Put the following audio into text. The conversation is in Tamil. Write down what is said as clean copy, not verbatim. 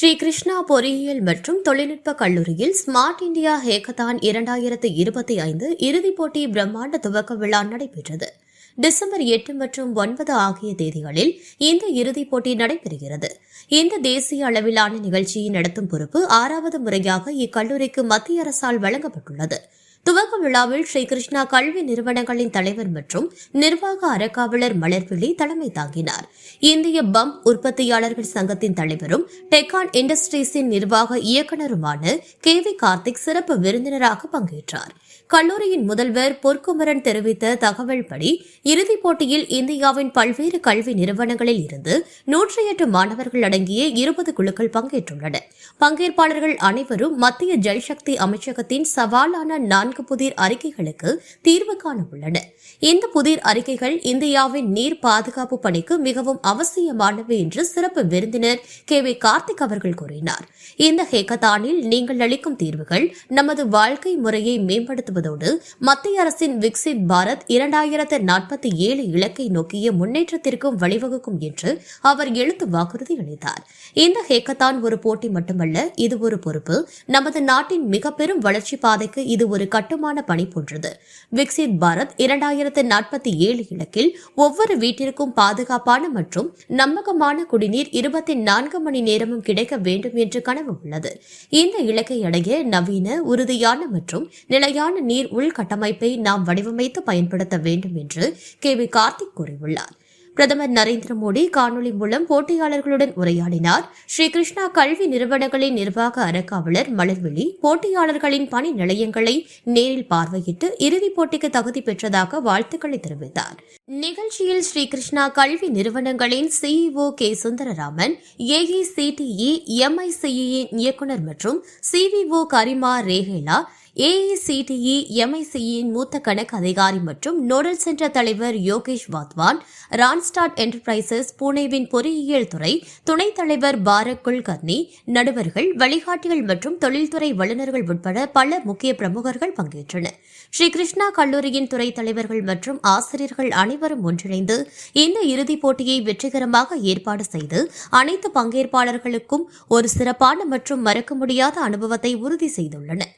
ஸ்ரீ கிருஷ்ணா பொறியியல் மற்றும் தொழில்நுட்ப கல்லூரியில் ஸ்மார்ட் இந்தியா ஹேக்கத்தான் 2025 இறுதிப் போட்டி பிரம்மாண்ட துவக்க விழா நடைபெற்றது. டிசம்பர் 8 மற்றும் 9 ஆகிய தேதிகளில் இந்த இறுதிப் போட்டி நடைபெறுகிறது. இந்த தேசிய அளவிலான நிகழ்ச்சியை நடத்தும் பொறுப்பு 6வது முறையாக இக்கல்லூரிக்கு மத்திய அரசால் வழங்கப்பட்டுள்ளது. துவக்க விழாவில் ஸ்ரீ கிருஷ்ணா கல்வி நிறுவனங்களின் தலைவர் மற்றும் நிர்வாக அறக்காவலர் மலர்விழி தலைமை தாங்கினார். இந்திய பம்ப் உற்பத்தியாளர்கள் சங்கத்தின் தலைவரும் டெக்கான் இண்டஸ்ட்ரீஸின் நிர்வாக இயக்குநருமான KV கார்த்திக் சிறப்பு விருந்தினராக பங்கேற்றார். கல்லூரியின் முதல்வர் பொற்குமரன் தெரிவித்த தகவல்படி இறுதிப் போட்டியில் இந்தியாவின் பல்வேறு கல்வி நிறுவனங்களில் இருந்து 108 மாணவர்கள் அடங்கிய 20 குழுக்கள் பங்கேற்றுள்ளனர். பங்கேற்பாளர்கள் அனைவரும் மத்திய ஜல்சக்தி அமைச்சகத்தின் சவாலான 4 புதிர் அறிக்கைகளுக்கு தீர்வு காண உள்ளனர். இந்த புதிர் அறிக்கைகள் இந்தியாவின் நீர் பாதுகாப்பு பணிக்கு மிகவும் அவசியமானவை என்று சிறப்பு விருந்தினர் KV கார்த்திக் அவர்கள் கூறினார். இந்த ஹேக்கத்தானில் நீங்கள் அளிக்கும் தீர்வுகள் நமது வாழ்க்கை முறையை மேம்படுத்துவதோடு மத்திய அரசின் விக்சித் பாரத் 2047 இலக்கை நோக்கிய முன்னேற்றத்திற்கும் வழிவகுக்கும் என்று அவர் எழுத்து வாக்குறுதி அளித்தார். இந்த ஹேக்கத்தான் ஒரு போட்டி மட்டுமல்ல, இது ஒரு பொறுப்பு. நமது நாட்டின் மிக பெரும் வளர்ச்சி பாதைக்கு இது ஒரு கட்டுமான பணி போன்றது. விக்சித் பாரத் 2047 இலக்கில் ஒவ்வொரு வீட்டிற்கும் பாதுகாப்பான மற்றும் நம்பகமான குடிநீர் 24 மணி நேரமும் கிடைக்க வேண்டும் என்று கனவு உள்ளது. இந்த இலக்கை அடைய நவீன, உறுதியான மற்றும் நிலையான நீர் உள்கட்டமைப்பை நாம் வடிவமைத்து பயன்படுத்த வேண்டும் என்று KV கார்த்திக் கூறியுள்ளார். பிரதமர் நரேந்திர மோடி காணொலி மூலம் போட்டியாளர்களுடன் உரையாடினார். ஸ்ரீ கிருஷ்ணா கல்வி நிறுவனங்களின் நிர்வாக அறக்காவலர் மலர்விழி போட்டியாளர்களின் பணி நிலையங்களை நேரில் பார்வையிட்டு இறுதிப் போட்டிக்கு தகுதி பெற்றதாக வாழ்த்துக்களை தெரிவித்தார். நிகழ்ச்சியில் ஸ்ரீ கிருஷ்ணா கல்வி நிறுவனங்களின் CEO K Sundararaman, AECTE MICE இயக்குநர் மற்றும் CVO கரிமா ரேஹேலா, AECTE MICEயின் மூத்த கணக்கு அதிகாரி மற்றும் நோடல் சென்டர் தலைவர் யோகேஷ் வாத்வான், ரான்ஸ்டாட் என்டர்பிரைசஸ் புனேவின் பொறியியல் துறை துணைத் தலைவர் பாரக் குல்கர்னி, நடுவர்கள், வழிகாட்டிகள் மற்றும் தொழில்துறை வல்லுநர்கள் உட்பட பல முக்கிய பிரமுகர்கள் பங்கேற்றனர். ஸ்ரீ கிருஷ்ணா கல்லூரியின் துறை தலைவர்கள் மற்றும் ஆசிரியர்கள் அனைவரும் ஒன்றிணைந்து இந்த இறுதிப் போட்டியை வெற்றிகரமாக ஏற்பாடு செய்து அனைத்து பங்கேற்பாளர்களுக்கும் ஒரு சிறப்பான மற்றும் மறக்க முடியாத அனுபவத்தை உறுதி செய்துள்ளனர்.